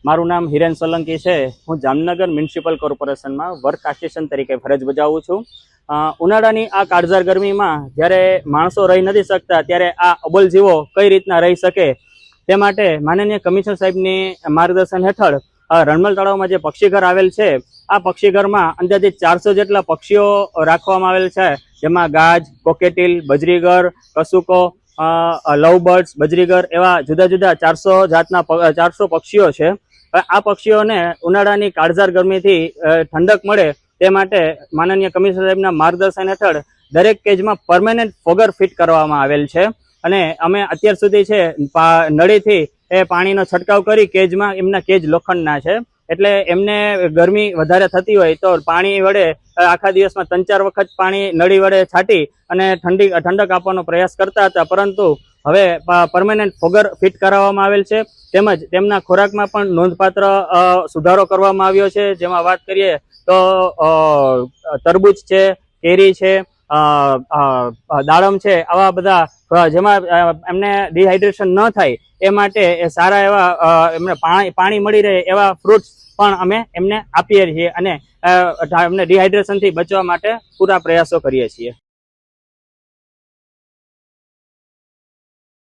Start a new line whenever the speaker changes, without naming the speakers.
મારું નામ હિરેન સોલંકી છે। હું જામનગર મ્યુનિસિપલ કોર્પોરેશનમાં વર્ક આસિસ્ટન્ટ તરીકે ફરજ બજાવું છું। ઉનાળાની આ કાળઝાળ ગરમીમાં જ્યારે માણસો રહી નથી શકતા ત્યારે આ અબોલ જીવો કઈ રીતના રહી શકે તે માટે માનનીય કમિશનર સાહેબની માર્ગદર્શન હેઠળ રણમલ તળાવમાં જે પક્ષીઘર આવેલ છે આ પક્ષીઘરમાં અંદાજિત 400 જેટલા પક્ષીઓ રાખવામાં આવેલ છે, જેમાં ગાજ, કોકેટીલ, બજરીગર, કસુકો, લવબર્ડ્સ, બજરીગર એવા જુદા જુદા 400 જાતના 400 પક્ષીઓ છે। આ પક્ષીઓને ઉનાળાની કાળઝાળ ગરમીથી ઠંડક મળે તે માટે માનનીય કમિશનર સાહેબના માર્ગદર્શન હેઠળ દરેક કેજમાં પરમેનન્ટ ફોગર ફિટ કરવામાં આવેલ છે અને અમે અત્યાર સુધી છે નળીથી એ પાણીનો છંટકાવ કરી કેજમાં, એમના કેજ લોખંડના છે એટલે એમને ગરમી વધારે થતી હોય તો પાણી વડે આખા દિવસમાં 3-4 વખત પાણી નળી વડે છાંટી અને ઠંડક આપવાનો પ્રયાસ કરતા હતા, પરંતુ હવે પરમેનન્ટ ફોગર ફિટ કરાવવામાં આવેલ છે। તેમજ તેમના ખોરાકમાં પણ નોંધપાત્ર સુધારો કરવામાં આવ્યો છે, જેમાં વાત કરીએ તો તરબૂચ છે, કેરી છે, દાડમ છે, આવા બધા જેમાં એમને ડિહાઇડ્રેશન ન થાય એ માટે સારા એવા એમને પાણી મળી રહે એવા ફ્રૂટ્સ પણ અમે એમને આપીએ છીએ અને એમને ડિહાઇડ્રેશનથી બચવા માટે પૂરા પ્રયાસો કરીએ છીએ।